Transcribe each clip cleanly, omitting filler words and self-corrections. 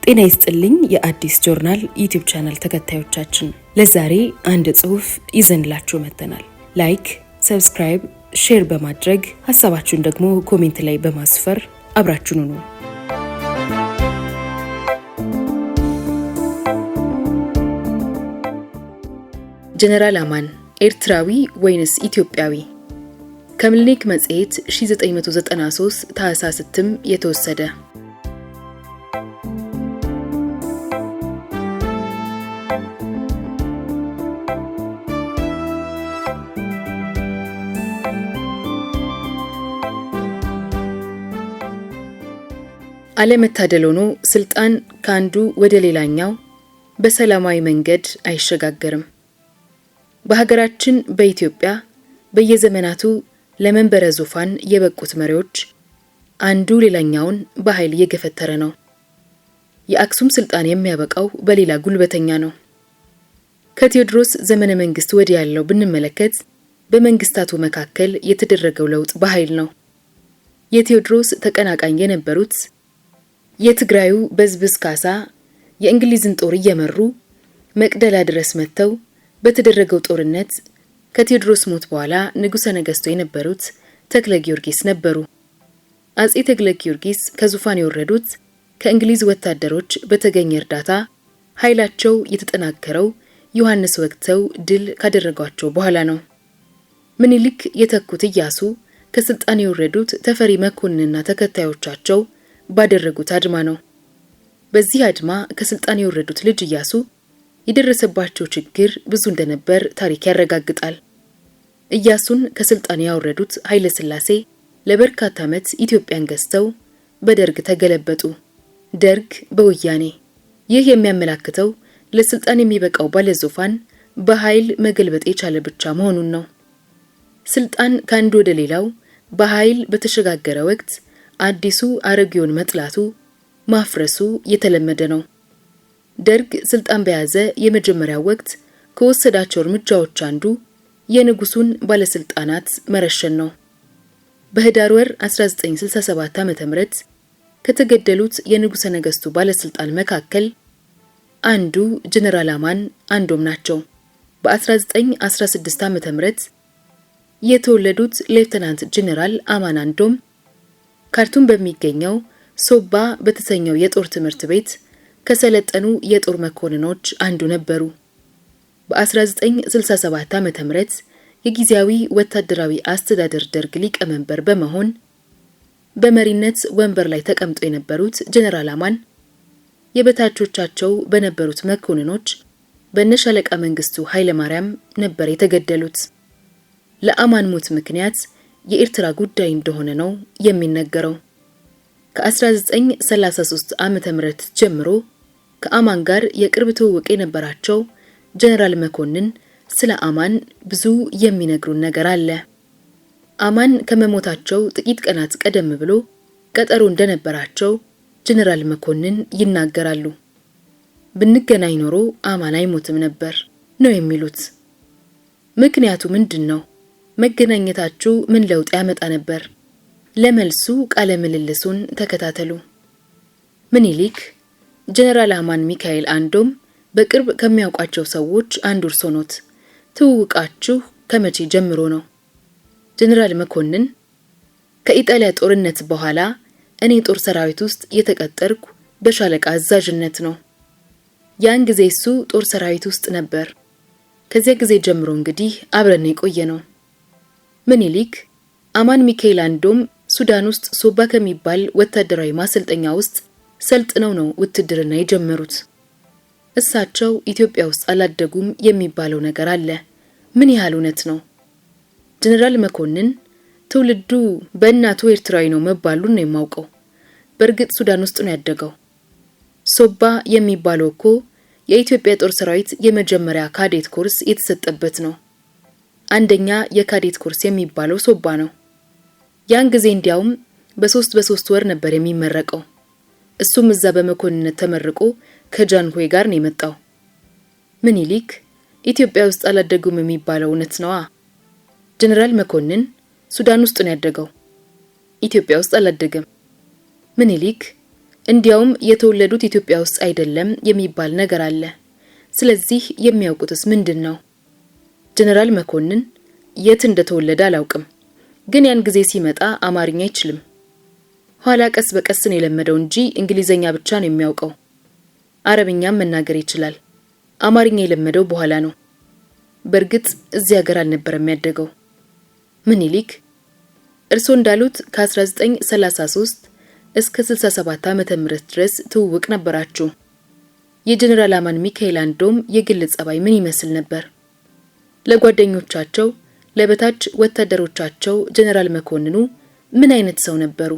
ጤና ይስጥልኝ የአዲስ ጆርናል ዩቲዩብ ቻናል ተከታዮቻችን፣ ለዛሬ አንድ ጽሑፍ ይዘንላችሁ መጥተናል። ላይክ፣ ሰብስክራይብ፣ ሼር በማድረግ ሐሳባችሁን ደግሞ ኮሜንት ላይ በማስፈር አብራችሁን ሁኑ። ጀነራል አማን ኤርትራዊ ወይንስ ኢትዮጵያዊ? ከምኒልክ መጽሔት 1993 ታኅሳስ 6 የተወሰደ። አለመታደል ሆኖ ስልጣን ካንዱ ወደ ሌላኛው በሰላማዊ መንገድ አይሸጋገርም። በሀገራችን በኢትዮጵያ በየዘመናቱ ለመንበረ ዙፋን የበቁት መሪዎች አንዱ ሌላኛውን በኃይል እየገፈተረ ነው። የአክሱም ስልጣን የሚያበቃው በሌላ ጉልበተኛ ነው። ከቴዎድሮስ ዘመነ መንግስት ወዲህ ያለው ብንመለከት በመንግስታቱ መካከል የተደረገው ለውጥ በኃይል ነው። የቴዎድሮስ ተቀናቃኝ የነበሩት የትግራዩ በዝብዝ ካሳ የእንግሊዝን ጦር እየመሩ መቅደላ ድረስ መጥተው በተደረገው ጦርነት ከቴዎድሮስ ሞት በኋላ ንጉሠ ነገሥቱ የነበሩት ተክለ ጊዮርጊስ ነበሩ። አጼ ተክለ ጊዮርጊስ ከዙፋን የወረዱት ከእንግሊዝ ወታደሮች በተገኘ እርዳታ ኃይላቸው የተጠናከረው ዮሐንስ ወግተው ድል ካደረጓቸው በኋላ ነው። ምኒልክ የተኩት ኢያሱ ከስልጣን የወረዱት ተፈሪ መኮንንና ተከታዮቻቸው ባደረጉት አድማ ነው። በዚህ አድማ ከስልጣን የወረዱት ልጅ ኢያሱ የደረሰባቸው ችግር ብዙ እንደነበር ታሪክ ያረጋግጣል። ኢያሱን ከስልጣን ያወረዱት ኃይለ ሥላሴ ለበርካታ ዓመት ኢትዮጵያን ገዝተው በደርግ ተገለበጡ። ደርግ በወያኔ። ይህ የሚያመላክተው ለስልጣን የሚበቃው ባለዙፋን በኃይል መገልበጥ የቻለ ብቻ መሆኑን ነው። ስልጣን ከአንዱ ወደ ሌላው በኃይል በተሸጋገረ ወቅት አዲሱ አሮጌውን መጥላቱ ማፍረሱ የተለመደ ነው። ደርግ ስልጣን በያዘ የመጀመሪያው ወቅት ከወሰዳቸው እርምጃዎች አንዱ የንጉሱን ባለስልጣናት መረሸን ነው። በህዳር ወር 1967 ዓ.ም ከተገደሉት የንጉሠ ነገሥቱ ባለስልጣን መካከል አንዱ ጀነራል አማን አንዶም ናቸው። በ1916 ዓ.ም የተወለዱት ሌፍተናንት ጀነራል አማን አንዶም ካርቱም በሚገኘው ሶባ በተሰኘው የጦር ትምህርት ቤት ከሰለጠኑ የጦር መኮንኖች አንዱ ነበሩ። በ1967 ዓ.ም የጊዜያዊ ወታደራዊ አስተዳደር ደርግ ሊቀመንበር በመሆን በመሪነት ወንበር ላይ ተቀምጠው የነበሩት ጀነራል አማን የበታቾቻቸው በነበሩት መኮንኖች በነሻለቃ መንግስቱ ኃይለ ማርያም ነበር የተገደሉት። ለአማን ሞት ምክንያት የኤርትራ ጉዳይ እንደሆነ ነው የሚነገረው። ከ1933 ዓ.ም ጀምሮ ከአማን ጋር የቅርብ ትውውቅ የነበራቸው ጀነራል መኮንን ስለ አማን ብዙ የሚነግሩን ነገር አለ። አማን ከመሞታቸው ጥቂት ቀናት ቀደም ብሎ ቀጠሮ እንደነበራቸው ጀነራል መኮንን ይናገራሉ። ብንገናኝ ኖሮ አማን አይሞትም ነበር ነው የሚሉት። ምክንያቱ ምንድነው? መገናኘታችሁ ምን ለውጥ ያመጣ ነበር? ለመልሱ ቃለ ምልልሱን ተከታተሉ። ምኒልክ ጀነራል አማን ሚካኤል አንዶም በቅርብ ከሚያውቋቸው ሰዎች አንዱ እርሶ ኖት። ትውውቃችሁ ከመቼ ጀምሮ ነው? ጀነራል መኮንን ከኢጣሊያ ጦርነት በኋላ እኔ ጦር ሰራዊት ውስጥ የተቀጠርኩ በሻለቃ አዛዥነት ነው። ያን ጊዜ እሱ ጦር ሰራዊት ውስጥ ነበር። ከዚያ ጊዜ ጀምሮ እንግዲህ አብረን የቆየ ነው። ምኒልክ አማን ሚካኤል አንዶም ሱዳን ውስጥ ሶባ ከሚባል ወታደራዊ ማሰልጠኛ ውስጥ ሰልጥነው ነው ውትድርና የጀመሩት። እሳቸው ኢትዮጵያ ውስጥ አላደጉም የሚባለው ነገር አለ። ምን ያህል እውነት ነው? ጀነራል መኮንን ትውልዱ በእናቱ ኤርትራዊ ነው መባሉን ነው የማውቀው። በእርግጥ ሱዳን ውስጥ ነው ያደገው። ሶባ የሚባለው እኮ የኢትዮጵያ ጦር ሰራዊት የመጀመሪያ ካዴት ኮርስ የተሰጠበት ነው። አንደኛ የካዴት ኮርስ የሚባለው ሶባ ነው። ያን ጊዜ እንዲያውም በሶስት ወር ነበር የሚመረቀው። እሱም እዛ በመኮንነት ተመርቆ ከጃንሆይ ጋር ነው የመጣው። ምኒልክ ኢትዮጵያ ውስጥ አላደጉም የሚባለው እውነት ነዋ። ጀነራል መኮንን ሱዳን ውስጥ ነው ያደገው፣ ኢትዮጵያ ውስጥ አላደገም። ምኒልክ እንዲያውም የተወለዱት ኢትዮጵያ ውስጥ አይደለም የሚባል ነገር አለ። ስለዚህ የሚያውቁትስ ምንድነው? ጀነራል መኮንን የት እንደተወለደ አላውቅም፣ ግን ያን ጊዜ ሲመጣ አማርኛ አይችልም። ኋላ ቀስ በቀስ ነው የለመደው እንጂ እንግሊዘኛ ብቻ ነው የሚያውቀው። አረብኛም መናገር ይችላል። አማርኛ የለመደው በኋላ ነው። በርግጥ እዚህ ሀገር አልነበረም ያደገው። ምኒልክ እርስዎ እንዳሉት ከ1933 እስከ 67 ዓመተ ምህረት ድረስ ትውውቅ ነበራችሁ። የጀነራል አማን ሚካኤል አንዶም የግል ጸባይ ምን ይመስል ነበር? ለጓደኞቻቸው ለበታች ወታደሮቻቸው ጀነራል መኮንኑ ምን አይነት ሰው ነበሩ?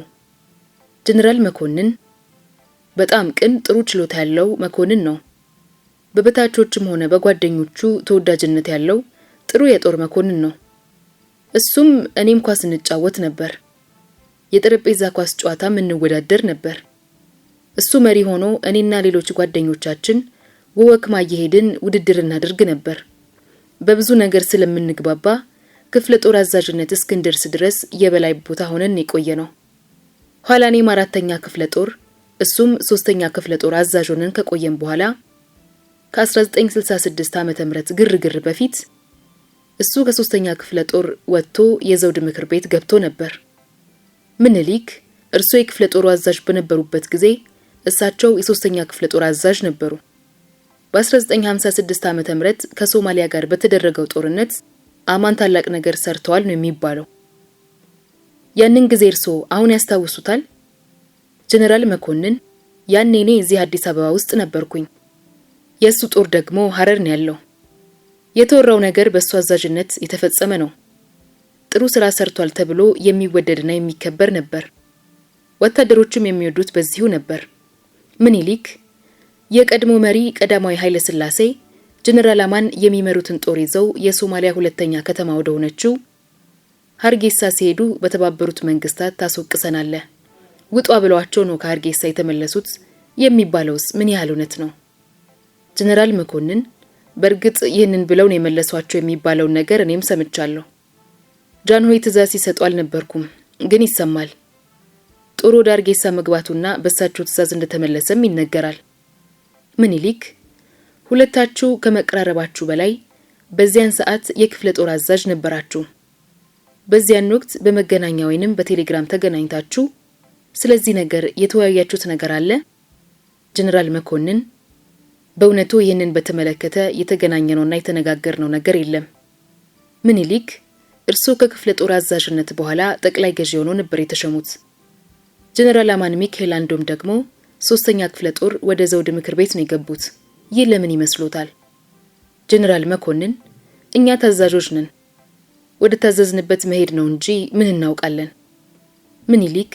ጀነራል መኮንን በጣም ቅን፣ ጥሩ ችሎታ ያለው መኮንን ነው። በበታቾችም ሆነ በጓደኞቹ ተወዳጅነት ያለው ጥሩ የጦር መኮንን ነው። እሱም እኔም ኳስ እንጫወት ነበር። የጠረጴዛ ኳስ ጨዋታም እንወዳደር ነበር። እሱ መሪ ሆኖ እኔና ሌሎች ጓደኞቻችን ወወክማ እየሄድን ውድድር እናደርግ ነበር። በብዙ ነገር ስለምንግባባ ክፍለ ጦር አዛዥነት እስክንደርስ ድረስ የበላይ ቦታ ሆነን የቆየ ነው። ኋላ እኔም 4ኛ ክፍለ ጦር እሱም 3ኛ ክፍለ ጦር አዛዥ ሆነን ከቆየን በኋላ ከ1966 ዓመተ ምህረት ግርግር በፊት እሱ ከ3ኛ ክፍለ ጦር ወጥቶ የዘውድ ምክር ቤት ገብቶ ነበር። ምኒልክ እርሱ የክፍለ ጦሩ አዛዥ በነበሩበት ጊዜ እሳቸው የ3ኛ ክፍለ ጦር አዛዥ ነበሩ። በ1956 ዓመተ ምህረት ከሶማሊያ ጋር በተደረገው ጦርነት አማን ታላቅ ነገር ሰርተዋል ነው የሚባለው። ያንን ጊዜ እርስዎ አሁን ያስታውሱታል? ጀነራል መኮንን ያኔ እኔ እዚህ አዲስ አበባ ውስጥ ነበርኩኝ። የሱ ጦር ደግሞ ሐረር ነው ያለው። የተወራው ነገር በሱ አዛዥነት የተፈጸመ ነው። ጥሩ ስራ ሰርቷል ተብሎ የሚወደድና የሚከበር ነበር። ወታደሮቹም የሚወዱት በዚሁ ነበር። ምኒልክ የቀድሞ መሪ ቀዳማዊ ኃይለ ሥላሴ ጀነራል አማን የሚመሩትን ጦር ይዘው የሶማሊያ ሁለተኛ ከተማ ወደ ሆነችው ሀርጌሳ ሲሄዱ በተባበሩት መንግስታት ታስወቅሰናለ ውጧ ብለዋቸው ነው ከሀርጌሳ የተመለሱት የሚባለውስ ምን ያህል እውነት ነው? ጀነራል መኮንን በርግጥ ይህንን ብለው ነው የመለሷቸው የሚባለው ነገር እኔም ሰምቻለሁ። ጃንሆይ ትዕዛዝ ሲሰጡ አልነበርኩም፣ ግን ይሰማል። ጦሩ ወደ ሀርጌሳ መግባቱና በሳቸው ትዕዛዝ እንደተመለሰም ይነገራል። ምኒልክ ሁለታችሁ ከመቀራረባችሁ በላይ በዚያን ሰዓት የክፍለ ጦር አዛዥ ነበራችሁ። በዚያን ወቅት በመገናኛ ወይንም በቴሌግራም ተገናኝታችሁ ስለዚህ ነገር የተወያያችሁት ነገር አለ? ጀነራል መኮንን በእውነቱ ይህንን በተመለከተ የተገናኘነውና የተነጋገርነው ነገር የለም። ምኒልክ እርሱ ከክፍለ ጦር አዛዥነት በኋላ ጠቅላይ ገዢ ሆነው ነበር የተሸሙት። ጀነራል አማን ሚካኤል አንዶም ደግሞ 3ኛ ክፍለ ጦር ወደ ዘውድ ምክር ቤት ነው የገቡት። ይህ ለምን ይመስሎታል? ጀነራል መኮንን እኛ ታዛዦች ነን፣ ወደ ታዘዝንበት መሄድ ነው እንጂ ምን እናውቃለን። ምኒልክ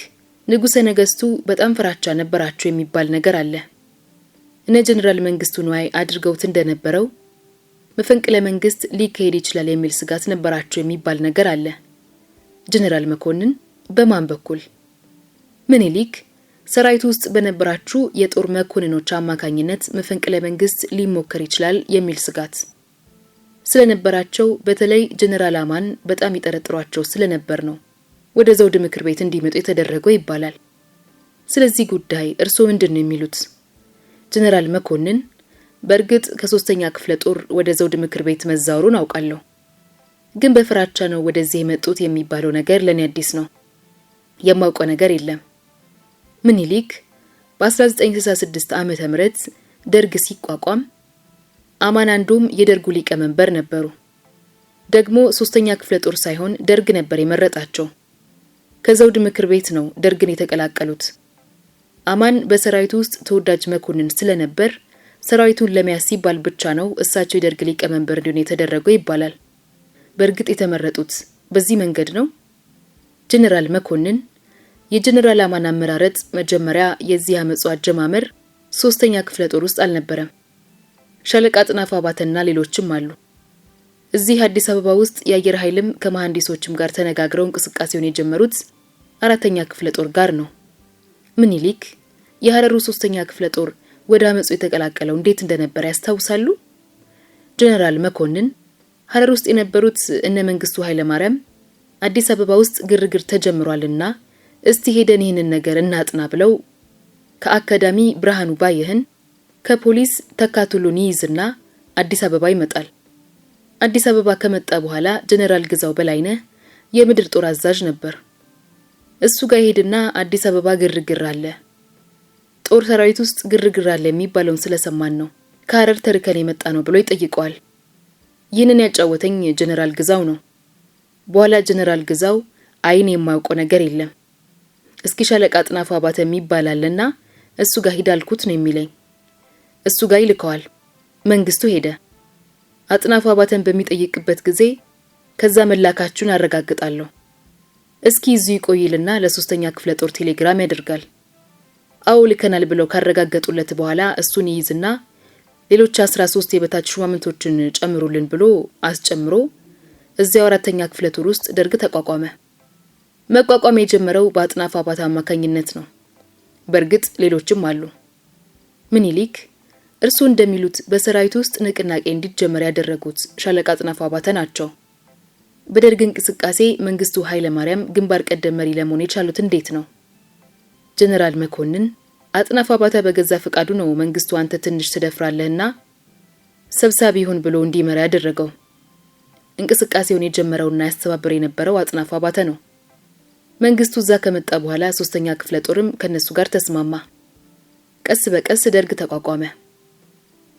ንጉሠ ነገሥቱ በጣም ፍራቻ ነበራቸው የሚባል ነገር አለ። እነ ጀነራል መንግስቱ ንዋይ አድርገውት እንደነበረው መፈንቅለ መንግስት ሊካሄድ ይችላል የሚል ስጋት ነበራቸው የሚባል ነገር አለ። ጀነራል መኮንን በማን በኩል? ምኒልክ ሰራዊቱ ውስጥ በነበራችሁ የጦር መኮንኖች አማካኝነት መፈንቅለ መንግስት ሊሞከር ይችላል የሚል ስጋት ስለነበራቸው በተለይ ጀነራል አማን በጣም ይጠረጥሯቸው ስለነበር ነው ወደ ዘውድ ምክር ቤት እንዲመጡ የተደረገው ይባላል። ስለዚህ ጉዳይ እርስዎ ምንድነው የሚሉት? ጀነራል መኮንን በርግጥ ከ3ኛ ክፍለ ጦር ወደ ዘውድ ምክር ቤት መዛወሩን አውቃለሁ፣ ግን በፍራቻ ነው ወደዚህ የመጡት የሚባለው ነገር ለኔ አዲስ ነው። የማውቀው ነገር የለም። ምኒልክ በ1966 ዓመተ ምህረት ደርግ ሲቋቋም አማን አንዶም የደርጉ ሊቀመንበር ነበሩ። ደግሞ 3ኛ ክፍለ ጦር ሳይሆን ደርግ ነበር የመረጣቸው። ከዘውድ ምክር ቤት ነው ደርግን የተቀላቀሉት። አማን በሰራዊቱ ውስጥ ተወዳጅ መኮንን ስለነበር ሰራዊቱን ለመያዝ ሲባል ብቻ ነው እሳቸው የደርግ ሊቀመንበር እንዲሆኑ የተደረገው ይባላል። በርግጥ የተመረጡት በዚህ መንገድ ነው? ጀነራል መኮንን የጀነራል አማን አመራረጥ መጀመሪያ የዚህ አመጹ አጀማመር 3ኛ ክፍለ ጦር ውስጥ አልነበረም። ሻለቃ አጥናፉ አባተና ሌሎችም አሉ። እዚህ አዲስ አበባ ውስጥ የአየር ኃይልም ከመሐንዲሶችም ጋር ተነጋግረው እንቅስቃሴውን የጀመሩት 4ኛ ክፍለ ጦር ጋር ነው። ምኒልክ የሐረሩ 3ኛ ክፍለ ጦር ወደ አመጹ የተቀላቀለው እንዴት እንደነበር ያስታውሳሉ? ጀነራል መኮንን ሐረር ውስጥ የነበሩት እነ መንግስቱ ኃይለ ማርያም አዲስ አበባ ውስጥ ግርግር ተጀምሯልና እስቲ ሄደን ይህንን ነገር እናጥና ብለው ከአካዳሚ ብርሃኑ ባየህን ከፖሊስ ተካቱሉን ይይዝና አዲስ አበባ ይመጣል። አዲስ አበባ ከመጣ በኋላ ጀነራል ግዛው በላይነህ የምድር ጦር አዛዥ ነበር። እሱ ጋር ሄድና አዲስ አበባ ግርግር አለ፣ ጦር ሰራዊት ውስጥ ግርግር አለ የሚባለውን ስለሰማን ነው ከሐረር ተርከን የመጣ ነው ብሎ ይጠይቀዋል። ይህንን ያጫወተኝ ጀነራል ግዛው ነው። በኋላ ጀነራል ግዛው አይን የማያውቀው ነገር የለም፣ እስኪ ሻለቃ አጥናፉ አባተ የሚባላለና እሱ ጋር ሂዳልኩት ነው የሚለኝ። እሱ ጋር ይልከዋል። መንግስቱ ሄደ። አጥናፉ አባተን በሚጠይቅበት ጊዜ ከዛ መላካችሁን አረጋግጣለሁ፣ እስኪ እዚሁ ይቆይልና ለሶስተኛ ክፍለ ጦር ቴሌግራም ያደርጋል። አው ልከናል ብለው ካረጋገጡለት በኋላ እሱን ይይዝና ሌሎች 13 የበታች ሹማምንቶችን ጨምሩልን ብሎ አስጨምሮ እዚያው አራተኛ ክፍለ ጦር ውስጥ ደርግ ተቋቋመ። መቋቋም የጀመረው በአጥናፉ አባተ አማካኝነት ነው። በእርግጥ ሌሎችም አሉ። ምኒልክ እርሱ እንደሚሉት በሰራዊት ውስጥ ንቅናቄ እንዲጀመር ያደረጉት ሻለቃ አጥናፉ አባተ ናቸው። በደርግ እንቅስቃሴ መንግስቱ ኃይለ ማርያም ግንባር ቀደም መሪ ለመሆን የቻሉት እንዴት ነው? ጀነራል መኮንን አጥናፉ አባተ በገዛ ፈቃዱ ነው መንግስቱ አንተ ትንሽ ትደፍራለህና ሰብሳቢ ይሁን ብሎ እንዲመራ ያደረገው። እንቅስቃሴውን የጀመረውና ያስተባበረ የነበረው አጥናፉ አባተ ነው። መንግስቱ እዛ ከመጣ በኋላ ሶስተኛ ክፍለ ጦርም ከነሱ ጋር ተስማማ። ቀስ በቀስ ደርግ ተቋቋመ።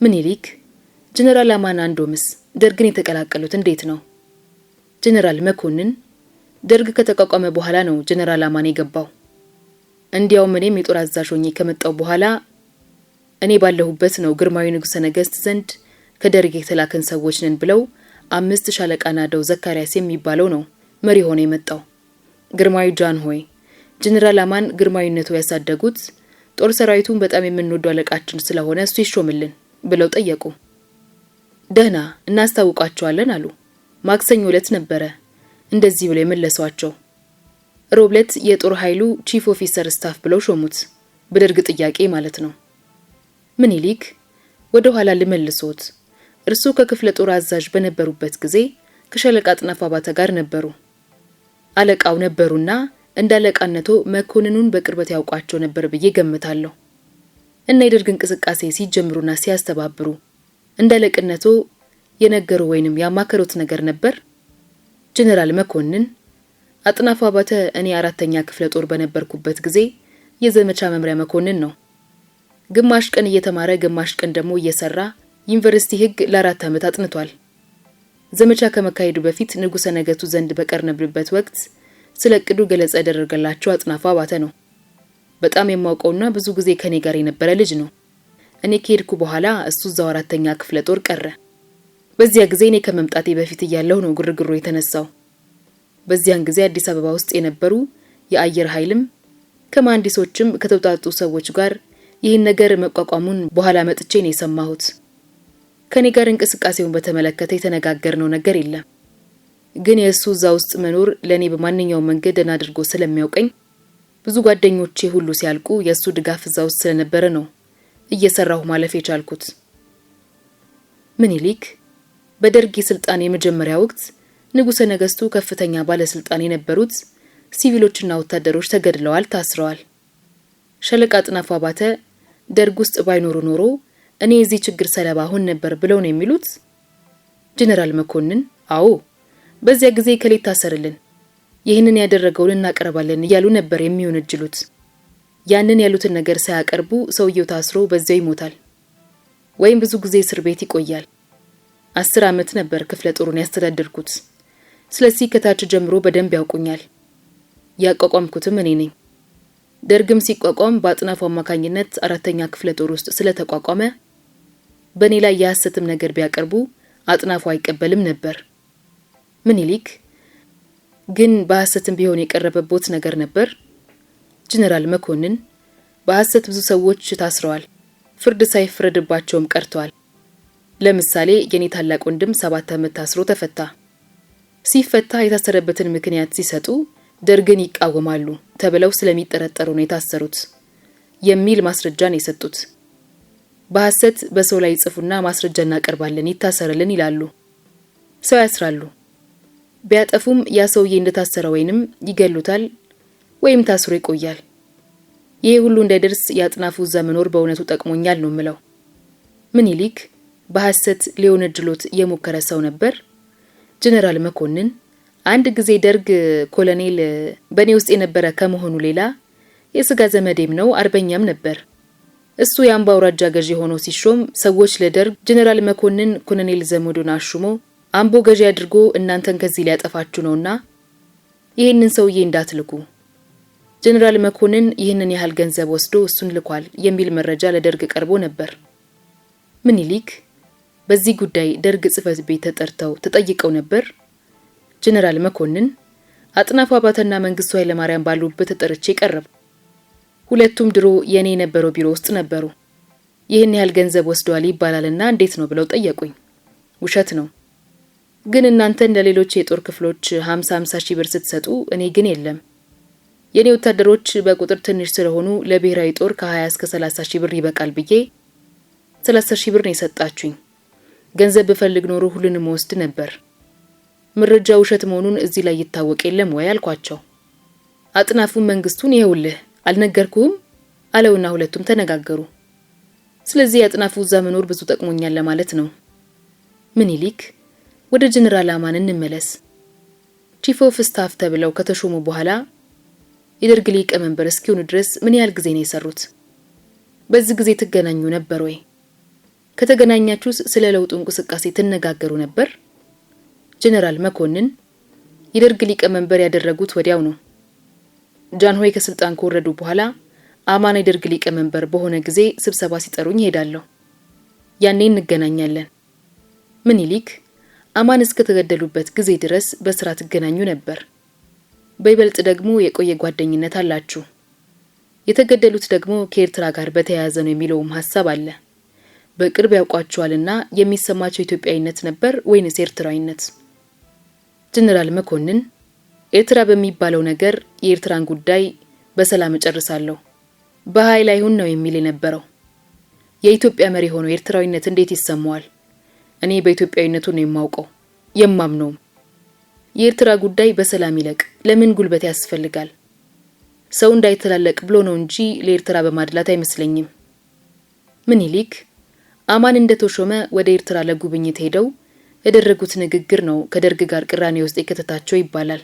ምኒልክ ጀነራል አማን አንዶምስ ደርግን የተቀላቀሉት እንዴት ነው? ጀነራል መኮንን ደርግ ከተቋቋመ በኋላ ነው ጀነራል አማን የገባው። እንዲያውም እኔም የጦር አዛዥ ሆኜ ከመጣው በኋላ እኔ ባለሁበት ነው ግርማዊ ንጉሠ ነገሥት ዘንድ ከደርግ የተላከን ሰዎች ነን ብለው 5 ሻለቃ ናደው ዘካሪያስ የሚባለው ነው መሪ ሆኖ የመጣው። ግርማዊ ጃን ሆይ ጀነራል አማን ግርማዊነቱ ያሳደጉት ጦር ሰራዊቱን በጣም የምንወደው አለቃችን ስለሆነ እሱ ይሾምልን ብለው ጠየቁ። ደህና እናስታውቃቸዋለን አሉ። ማክሰኞ ዕለት ነበረ እንደዚህ ብለው የመለሷቸው። ሮብለት የጦር ኃይሉ ቺፍ ኦፊሰር ስታፍ ብለው ሾሙት። በደርግ ጥያቄ ማለት ነው። ምኒልክ ወደ ኋላ ልመልሶት እርሱ ከክፍለ ጦር አዛዥ በነበሩበት ጊዜ ከሻለቃ አጥናፉ አባተ ጋር ነበሩ። አለቃው ነበሩና እንዳለቃነቶ መኮንኑን በቅርበት ያውቋቸው ነበር ብዬ ገምታለሁ። እና የደርግ እንቅስቃሴ ሲጀምሩና ሲያስተባብሩ እንዳለቅነቶ የነገሩ ወይንም ያማከሩት ነገር ነበር? ጀነራል መኮንን አጥናፉ አባተ እኔ 4ኛ ክፍለ ጦር በነበርኩበት ጊዜ የዘመቻ መምሪያ መኮንን ነው። ግማሽ ቀን እየተማረ ግማሽ ቀን ደግሞ እየሰራ ዩኒቨርሲቲ ህግ ለ4 ዓመት አጥንቷል። ዘመቻ ከመካሄዱ በፊት ንጉሠ ነገሥቱ ዘንድ በቀርነብበት ወቅት ስለቅዱ ገለጻ ያደረገላቸው አጥናፉ አባተ ነው። በጣም የማውቀውና ብዙ ጊዜ ከኔ ጋር የነበረ ልጅ ነው። እኔ ከሄድኩ በኋላ እሱ እዛው 4ኛ ክፍለ ጦር ቀረ። በዚያ ጊዜ እኔ ከመምጣቴ በፊት እያለሁ ነው ግርግሩ የተነሳው። በዚያን ጊዜ አዲስ አበባ ውስጥ የነበሩ የአየር ኃይልም ከመሐንዲሶችም ከተውጣጡ ሰዎች ጋር ይህን ነገር መቋቋሙን በኋላ መጥቼ ነው የሰማሁት። ከኔ ጋር እንቅስቃሴውን በተመለከተ የተነጋገርነው ነገር የለም። ግን የእሱ እዛ ውስጥ መኖር ለኔ በማንኛውም መንገድ አድርጎ ስለሚያውቀኝ ብዙ ጓደኞቼ ሁሉ ሲያልቁ የእሱ ድጋፍ እዛ ውስጥ ስለነበረ ነው እየሰራሁ ማለፍ የቻልኩት። ምኒልክ በደርግ የስልጣን የመጀመሪያ ወቅት ንጉሠ ነገሥቱ ከፍተኛ ባለስልጣን የነበሩት ሲቪሎችና ወታደሮች ተገድለዋል፣ ታስረዋል። ሻለቃ አጥናፉ አባተ ደርግ ውስጥ ባይኖሩ ኖሮ እኔ እዚህ ችግር ሰለባ ሆን ነበር ብለው ነው የሚሉት? ጀነራል መኮንን አዎ በዚያ ጊዜ ከሌት ታሰርልን ይህንን ያደረገውን እናቀርባለን እያሉ ነበር የሚወነጅሉት። ያንን ያሉትን ነገር ሳያቀርቡ ሰውየው ታስሮ በዚያው ይሞታል ወይም ብዙ ጊዜ እስር ቤት ይቆያል። 10 ዓመት ነበር ክፍለ ጦሩን ያስተዳደርኩት። ስለዚህ ከታች ጀምሮ በደንብ ያውቁኛል። ያቋቋምኩትም እኔ ነኝ። ደርግም ሲቋቋም በአጥናፉ አማካኝነት 4ኛ ክፍለ ጦር ውስጥ ስለተቋቋመ በኔ ላይ የሐሰትም ነገር ቢያቀርቡ አጥናፉ አይቀበልም ነበር። ምኒልክ ግን በሐሰትም ቢሆን የቀረበቦት ነገር ነበር? ጀነራል መኮንን በሐሰት ብዙ ሰዎች ታስረዋል፣ ፍርድ ሳይፈረድባቸውም ቀርተዋል። ለምሳሌ የኔ ታላቅ ወንድም 7 ዓመት ታስሮ ተፈታ። ሲፈታ የታሰረበትን ምክንያት ሲሰጡ ደርግን ይቃወማሉ ተብለው ስለሚጠረጠሩ ነው የታሰሩት የሚል ማስረጃን የሰጡት። በሐሰት በሰው ላይ ጽፉና ማስረጃ እናቀርባለን ይታሰርልን ይላሉ። ሰው ያስራሉ። ቢያጠፉም ያ ሰውዬ እንደታሰረ ወይንም ይገሉታል ወይም ታስሮ ይቆያል። ይሄ ሁሉ እንዳይደርስ ያጥናፉ ዘመኖር በእውነቱ ጠቅሞኛል ነው ምለው። ምኒልክ በሐሰት ሊወነጅሎት የሞከረ ሰው ነበር። ጀነራል መኮንን አንድ ጊዜ ደርግ ኮሎኔል በኔ ውስጥ የነበረ ከመሆኑ ሌላ የስጋ ዘመዴም ነው፣ አርበኛም ነበር። እሱ የአምባ አውራጃ ገዢ ሆኖ ሲሾም ሰዎች ለደርግ ጀነራል መኮንን ኮሎኔል ዘመዱን አሹሞ አምቦ ገዢ አድርጎ እናንተን ከዚህ ሊያጠፋችሁ ነውና ይሄንን ሰውዬ እንዳትልኩ፣ ጀነራል መኮንን ይህንን ያህል ገንዘብ ወስዶ እሱን ልኳል የሚል መረጃ ለደርግ ቀርቦ ነበር። ምኒልክ በዚህ ጉዳይ ደርግ ጽሕፈት ቤት ተጠርተው ተጠይቀው ነበር። ጀነራል መኮንን አጥናፉ አባተና መንግስቱ ኃይለማርያም ባሉበት ተጠርቼ ቀረብ። ሁለቱም ድሮ የኔ የነበረው ቢሮ ውስጥ ነበሩ። ይህን ያህል ገንዘብ ወስዷል ይባላልና እንዴት ነው ብለው ጠየቁኝ። ውሸት ነው፣ ግን እናንተ ለሌሎች የጦር ክፍሎች 50 ሺህ ብር ስትሰጡ እኔ ግን የለም። የኔ ወታደሮች በቁጥር ትንሽ ስለሆኑ ለብሔራዊ ጦር ከ20 እስከ 30 ሺህ ብር ይበቃል ብዬ 30 ሺህ ብር ነው የሰጣችሁኝ። ገንዘብ ብፈልግ ኖሮ ሁሉንም ወስድ ነበር። መረጃ ውሸት መሆኑን እዚህ ላይ ይታወቅ የለም ወይ አልኳቸው። አጥናፉን መንግስቱን ይሄውልህ አልነገርኩም አለውና ሁለቱም ተነጋገሩ። ስለዚህ አጥናፉ እዛ መኖር ብዙ ጠቅሞኛል ለማለት ነው። ምኒልክ ወደ ጀነራል አማን እንመለስ። ቺፍ ኦፍ ስታፍ ተብለው ከተሾሙ በኋላ የደርግ ሊቀመንበር እስኪሆኑ ድረስ ምን ያህል ጊዜ ነው የሰሩት? በዚህ ጊዜ ትገናኙ ነበር ወይ? ከተገናኛችሁስ ስለ ለውጡ እንቅስቃሴ ትነጋገሩ ነበር? ጀነራል መኮንን የደርግ ሊቀመንበር ያደረጉት ወዲያው ነው። ጃንሆይ ከስልጣን ከወረዱ በኋላ አማን የደርግ ሊቀመንበር በሆነ ጊዜ ስብሰባ ሲጠሩኝ ሄዳለሁ። ያኔ እንገናኛለን። ምኒልክ አማን እስከተገደሉበት ጊዜ ድረስ በስራ ትገናኙ ነበር። በይበልጥ ደግሞ የቆየ ጓደኝነት አላችሁ። የተገደሉት ደግሞ ከኤርትራ ጋር በተያያዘ ነው የሚለውም ሐሳብ አለ። በቅርብ ያውቋቸዋልና የሚሰማቸው ኢትዮጵያዊነት ነበር ወይንስ ኤርትራዊነት? ጀነራል መኮንን ኤርትራ በሚባለው ነገር የኤርትራን ጉዳይ በሰላም እጨርሳለሁ፣ በኃይል አይሁን ነው የሚል የነበረው። የኢትዮጵያ መሪ ሆኖ ኤርትራዊነት እንዴት ይሰማዋል? እኔ በኢትዮጵያዊነቱ ነው የማውቀው የማምነው። የኤርትራ ጉዳይ በሰላም ይለቅ፣ ለምን ጉልበት ያስፈልጋል? ሰው እንዳይተላለቅ ብሎ ነው እንጂ ለኤርትራ በማድላት አይመስለኝም። ምኒልክ አማን እንደተሾመ ወደ ኤርትራ ለጉብኝት ሄደው ያደረጉት ንግግር ነው ከደርግ ጋር ቅራኔ ውስጥ የከተታቸው ይባላል።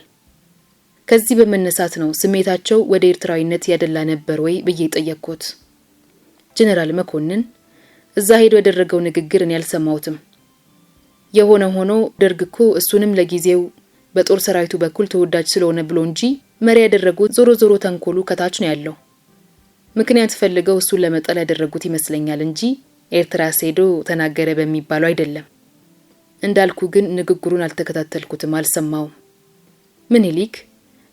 ከዚህ በመነሳት ነው ስሜታቸው ወደ ኤርትራዊነት ያደላ ነበር ወይ ብዬ ጠየቅኩት። ጀነራል መኮንን እዛ ሄዶ ያደረገው ንግግር እኔ ያልሰማሁትም። የሆነ ሆኖ ደርግ እኮ እሱንም ለጊዜው በጦር ሰራዊቱ በኩል ተወዳጅ ስለሆነ ብሎ እንጂ መሪ ያደረጉት ዞሮ ተንኮሉ ከታች ነው ያለው። ምክንያት ፈልገው እሱን ለመጣል ያደረጉት ይመስለኛል እንጂ ኤርትራ ሄዶ ተናገረ በሚባለው አይደለም። እንዳልኩ ግን ንግግሩን አልተከታተልኩትም፣ አልሰማውም። ምኒልክ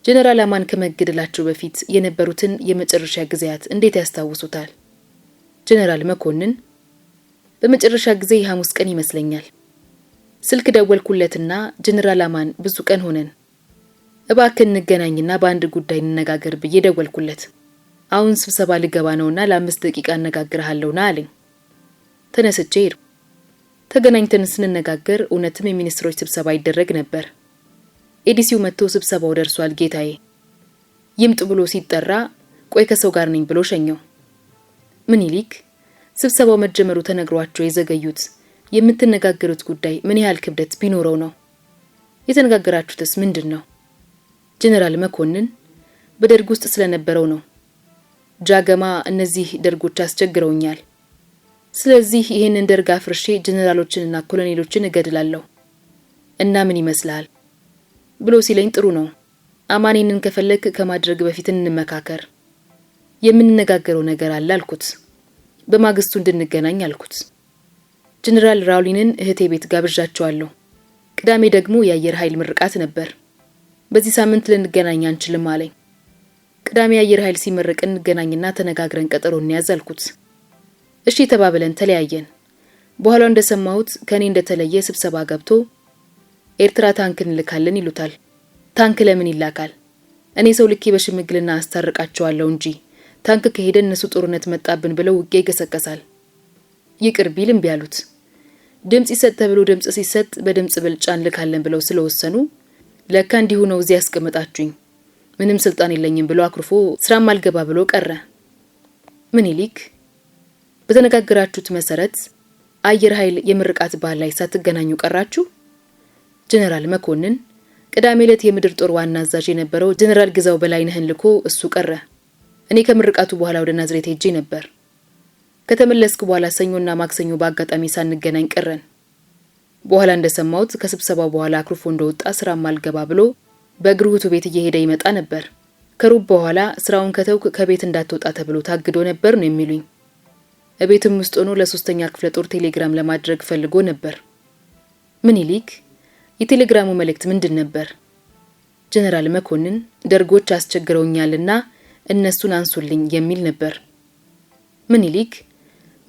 ጀነራል አማን ከመገደላቸው በፊት የነበሩትን የመጨረሻ ጊዜያት እንዴት ያስታውሱታል? ጀነራል መኮንን በመጨረሻ ጊዜ ሐሙስ ቀን ይመስለኛል ስልክ ደወልኩለትና ጀነራል አማን ብዙ ቀን ሆነን እባክህ እንገናኝና በአንድ ጉዳይ እንነጋገር ብዬ ደወልኩለት። አሁን ስብሰባ ልገባ ነውና ለ5 ደቂቃ እነጋግርሃለሁና አለኝ። ተነስቼ ሄድኩ። ተገናኝተን ስንነጋገር እውነትም የሚኒስትሮች ስብሰባ ይደረግ ነበር። ኤዲሲው መጥቶ ስብሰባው ደርሷል ጌታዬ ይምጥ ብሎ ሲጠራ ቆይ ከሰው ጋር ነኝ ብሎ ሸኘው። ምኒልክ ስብሰባው መጀመሩ ተነግሯቸው የዘገዩት የምትነጋገሩት ጉዳይ ምን ያህል ክብደት ቢኖረው ነው? የተነጋገራችሁትስ ምንድነው? ጀነራል መኮንን በደርግ ውስጥ ስለነበረው ነው። ጃገማ እነዚህ ደርጎች አስቸግረውኛል። ስለዚህ ይሄንን ደርግ አፍርሼ ጀነራሎችንና ኮሎኔሎችን እገድላለሁ እና ምን ይመስላል ብሎ ሲለኝ ጥሩ ነው አማኔንን ከፈለክ ከማድረግ በፊት እንመካከር፣ የምንነጋገረው ነገር አለ አልኩት። በማግስቱ እንድንገናኝ አልኩት። ጀነራል ራውሊንን እህቴ ቤት ጋብዣቸዋለሁ። ቅዳሜ ደግሞ የአየር ኃይል ምርቃት ነበር። በዚህ ሳምንት ልንገናኝ አንችልም አለኝ። ቅዳሜ የአየር ኃይል ሲመረቅ እንገናኝና ተነጋግረን ቀጠሮ እንያዝ አልኩት። እሺ ተባብለን ተለያየን። በኋላ እንደሰማሁት ከኔ እንደተለየ ስብሰባ ገብቶ ኤርትራ ታንክ እንልካለን ይሉታል። ታንክ ለምን ይላካል? እኔ ሰው ልኬ በሽምግልና አስታርቃቸዋለሁ እንጂ ታንክ ከሄደ እነሱ ጦርነት መጣብን ብለው ውጊያ ይገሰቀሳል። ይቅር ቢልም ቢያሉት ድምጽ ይሰጥ ተብሎ ድምጽ ሲሰጥ በድምጽ ብልጫ እንልካለን ብለው ስለወሰኑ ለካ እንዲሁ ነው እዚህ ያስቀመጣችሁኝ ምንም ስልጣን የለኝም ብሎ አክርፎ ስራም አልገባ ብሎ ቀረ። ምኒልክ በተነጋገራችሁት መሰረት አየር ኃይል የምርቃት በዓል ላይ ሳትገናኙ ቀራችሁ? ጀነራል መኮንን ቅዳሜ ዕለት የምድር ጦር ዋና አዛዥ የነበረው ጀነራል ግዛው በላይነህን ልኮ እሱ ቀረ። እኔ ከምርቃቱ በኋላ ወደ ናዝሬት ሄጄ ነበር። ከተመለስኩ በኋላ ሰኞና ማክሰኞ በአጋጣሚ ሳንገናኝ ቀረን። በኋላ እንደሰማሁት ከስብሰባው በኋላ አክሩፎ እንደወጣ ስራም አልገባ ብሎ በእግሩቱ ቤት እየሄደ ይመጣ ነበር። ከሩብ በኋላ ስራውን ከተውክ ከቤት እንዳትወጣ ተብሎ ታግዶ ነበር ነው የሚሉኝ። እቤትም ውስጥ ሆኖ ለሶስተኛ ክፍለ ጦር ቴሌግራም ለማድረግ ፈልጎ ነበር። ምኒልክ የቴሌግራሙ መልእክት ምንድን ነበር? ጀነራል መኮንን ደርጎች አስቸግረውኛልና እነሱን አንሱልኝ የሚል ነበር። ምኒልክ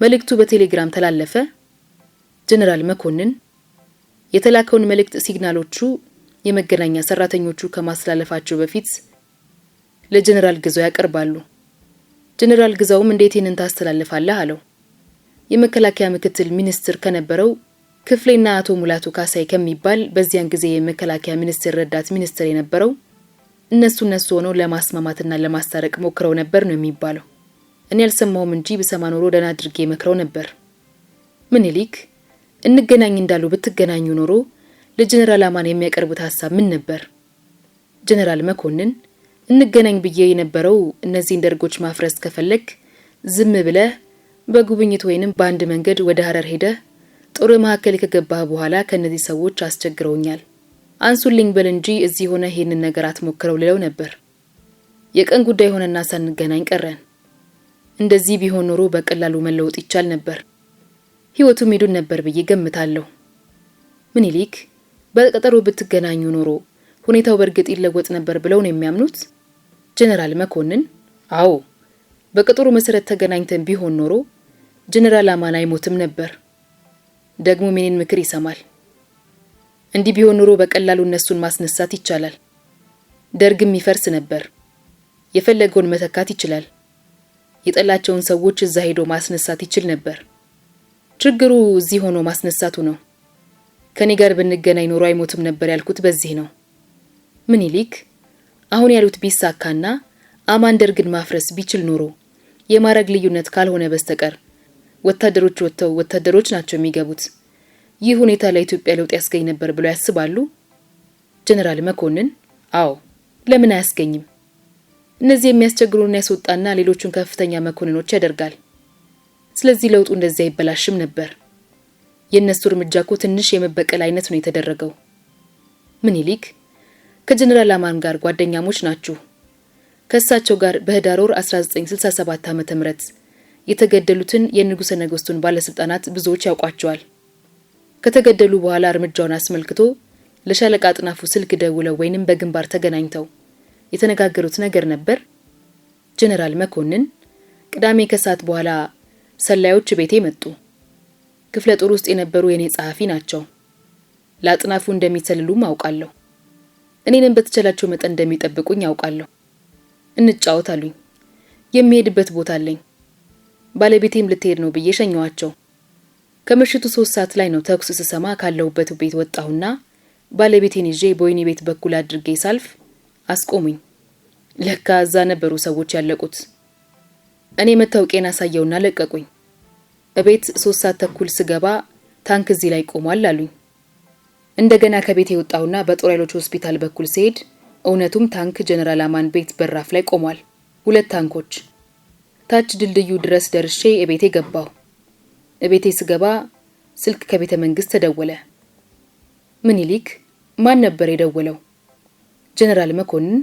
መልእክቱ በቴሌግራም ተላለፈ? ጀነራል መኮንን የተላከውን መልእክት ሲግናሎቹ የመገናኛ ሰራተኞቹ ከማስተላለፋቸው በፊት ለጀነራል ግዛው ያቀርባሉ። ጀነራል ግዛውም እንዴት ይህንን ታስተላልፋለህ አለው። የመከላከያ ምክትል ሚኒስትር ከነበረው ክፍሌና አቶ ሙላቱ ካሳይ ከሚባል በዚያን ጊዜ የመከላከያ ሚኒስትር ረዳት ሚኒስትር የነበረው እነሱ ሆነው ለማስማማትና ለማስታረቅ ሞክረው ነበር ነው የሚባለው። እኔ አልሰማሁም እንጂ በሰማ ኖሮ ደህና አድርጌ መክረው ነበር። ምኒልክ እንገናኝ እንዳሉ ብትገናኙ ኖሮ ለጀነራል አማን የሚያቀርቡት ሐሳብ ምን ነበር? ጀነራል መኮንን እንገናኝ ብዬ የነበረው እነዚህን ደርጎች ማፍረስ ከፈለክ ዝም ብለህ በጉብኝት ወይንም በአንድ መንገድ ወደ ሐረር ሄደህ ጦር መካከል ከገባህ በኋላ ከነዚህ ሰዎች አስቸግረውኛል አንሱልኝ በል እንጂ እዚህ ሆነ ይሄንን ነገር አትሞክረው ልለው ነበር። የቀን ጉዳይ ሆነና ሳንገናኝ ቀረን። እንደዚህ ቢሆን ኖሮ በቀላሉ መለወጥ ይቻል ነበር። ህይወቱም ይዱን ነበር ብዬ ገምታለሁ። ምኒልክ በቀጠሮ ብትገናኙ ኖሮ ሁኔታው በእርግጥ ይለወጥ ነበር ብለው ነው የሚያምኑት? ጀነራል መኮንን አዎ፣ በቀጠሮ መሰረት ተገናኝተን ቢሆን ኖሮ ጀነራል አማን አይሞትም ነበር። ደግሞ ምንን ምክር ይሰማል። እንዲህ ቢሆን ኖሮ በቀላሉ እነሱን ማስነሳት ይቻላል። ደርግም ይፈርስ ነበር። የፈለገውን መተካት ይችላል። የጠላቸውን ሰዎች እዛ ሄዶ ማስነሳት ይችል ነበር። ችግሩ እዚህ ሆኖ ማስነሳቱ ነው። ከኔ ጋር ብንገናኝ ኖሮ አይሞትም ነበር ያልኩት በዚህ ነው። ምኒልክ አሁን ያሉት ቢሳካና አማን ደርግን ማፍረስ ቢችል ኖሮ የማረግ ልዩነት ካልሆነ በስተቀር ወታደሮች ወጥተው ወታደሮች ናቸው የሚገቡት። ይህ ሁኔታ ለኢትዮጵያ ለውጥ ያስገኝ ነበር ብለው ያስባሉ? ጀነራል መኮንን አዎ፣ ለምን አያስገኝም? እነዚህ የሚያስቸግሩን ያስወጣና ሌሎቹን ከፍተኛ መኮንኖች ያደርጋል። ስለዚህ ለውጡ እንደዚያ ይበላሽም ነበር። የነሱ እርምጃ እኮ ትንሽ የመበቀል አይነት ነው የተደረገው። ምኒልክ ከጀነራል አማን ጋር ጓደኛሞች ናችሁ። ከእሳቸው ጋር በህዳር ወር 1967 ዓ.ም የተገደሉትን የንጉሠ ነገሥቱን ባለስልጣናት ብዙዎች ያውቋቸዋል። ከተገደሉ በኋላ እርምጃውን አስመልክቶ ለሻለቃ አጥናፉ ስልክ ደውለው ወይንም በግንባር ተገናኝተው የተነጋገሩት ነገር ነበር? ጀነራል መኮንን ቅዳሜ ከሰዓት በኋላ ሰላዮች ቤቴ መጡ። ክፍለ ጦር ውስጥ የነበሩ የኔ ጸሐፊ ናቸው። ለአጥናፉ እንደሚሰልሉም አውቃለሁ። እኔንም በተቻላቸው መጠን እንደሚጠብቁኝ አውቃለሁ። እንጫወት አሉኝ። የሚሄድበት ቦታ አለኝ። ባለቤቴም ልትሄድ ነው ብዬ ሸኘዋቸው። ከምሽቱ 3 ሰዓት ላይ ነው ተኩስ ስሰማ ካለሁበት ቤት ወጣሁና ባለቤቴን ይዤ በወይኒ ቤት በኩል አድርጌ ሳልፍ አስቆሙኝ። ለካ እዛ ነበሩ ሰዎች ያለቁት። እኔ መታወቂያን አሳየውና ለቀቁኝ። እቤት 3 ሰዓት ተኩል ስገባ ታንክ እዚህ ላይ ቆሟል አሉኝ። እንደገና ከቤት የወጣሁና በጦር ኃይሎች ሆስፒታል በኩል ሲሄድ እውነቱም ታንክ ጀነራል አማን ቤት በራፍ ላይ ቆሟል። 2 ታንኮች። ታች ድልድዩ ድረስ ደርሼ እቤቴ ገባሁ። እቤቴ ስገባ ስልክ ከቤተ መንግስት ተደወለ። ምኒልክ ማን ነበር የደወለው? ጀነራል መኮንን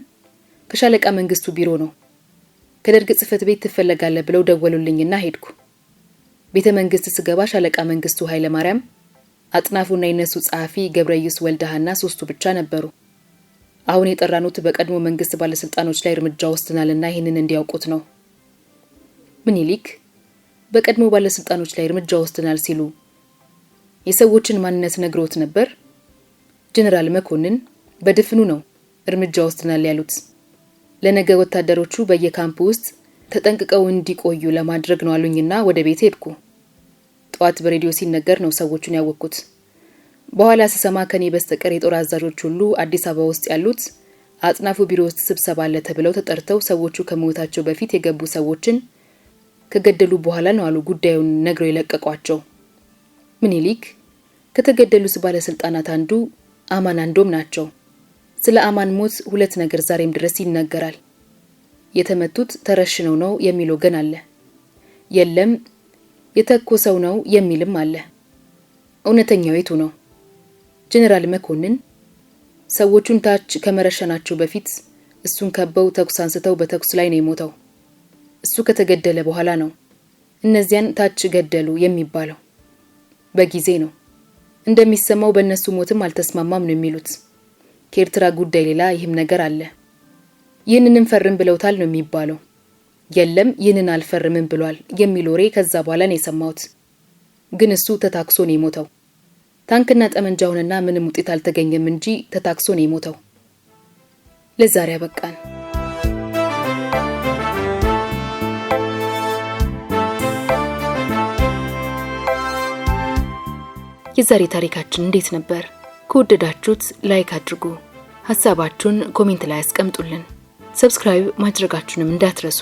ከሻለቃ መንግስቱ ቢሮ ነው። ከደርግ ጽሕፈት ቤት ትፈለጋለህ ብለው ደወሉልኝና ሄድኩ። ቤተ መንግስት ስገባ ሻለቃ መንግስቱ ኃይለ ማርያም፣ አጥናፉና የነሱ ጸሐፊ ገብረየስ ወልደሃና 3ቱ ብቻ ነበሩ። አሁን የጠራኑት በቀድሞ መንግስት ባለስልጣኖች ላይ እርምጃ ወስደናልና ይህንን እንዲያውቁት ነው። ምኒልክ በቀድሞ ባለስልጣኖች ላይ እርምጃ ወስደናል ሲሉ የሰዎችን ማንነት ነግሮት ነበር? ጀነራል መኮንን በድፍኑ ነው እርምጃ ወስደናል ያሉት። ለነገ ወታደሮቹ በየካምፑ ውስጥ ተጠንቅቀው እንዲቆዩ ለማድረግ ነው አሉኝና ወደ ቤት ሄድኩ። ጧት በሬዲዮ ሲነገር ነው ሰዎቹን ያወቅኩት። በኋላ ስሰማ ከኔ በስተቀር የጦር አዛዦች ሁሉ አዲስ አበባ ውስጥ ያሉት አጥናፉ ቢሮ ውስጥ ስብሰባ አለ ተብለው ተጠርተው ሰዎቹ ከሞታቸው በፊት የገቡ ሰዎችን ከገደሉ በኋላ ነው አሉ ጉዳዩን ነግረው የለቀቋቸው። ምኒልክ ከተገደሉት ባለስልጣናት አንዱ አማን አንዶም ናቸው። ስለ አማን ሞት ሁለት ነገር ዛሬም ድረስ ይነገራል። የተመቱት ተረሽነው ነው የሚል ወገን አለ። የለም የተኮሰው ነው የሚልም አለ። እውነተኛው የቱ ነው? ጀነራል መኮንን ሰዎቹን ታች ከመረሸናቸው በፊት እሱን ከበው ተኩስ አንስተው በተኩስ ላይ ነው የሞተው። እሱ ከተገደለ በኋላ ነው እነዚያን ታች ገደሉ የሚባለው። በጊዜ ነው እንደሚሰማው በእነሱ ሞትም አልተስማማም ነው የሚሉት። ከኤርትራ ጉዳይ ሌላ ይህም ነገር አለ። ይህንንም ፈርም ብለውታል ነው የሚባለው። የለም ይህንን አልፈርምም ብሏል የሚል ወሬ ከዛ በኋላ ነው የሰማሁት። ግን እሱ ተታክሶ ነው የሞተው። ታንክና ጠመንጃውንና ምንም ውጤት አልተገኘም እንጂ ተታክሶ ነው የሞተው። ለዛሬ አበቃን። የዛሬ ታሪካችን እንዴት ነበር? ከወደዳችሁት ላይክ አድርጉ። ሐሳባችሁን ኮሜንት ላይ አስቀምጡልን። ሰብስክራይብ ማድረጋችሁንም እንዳትረሱ።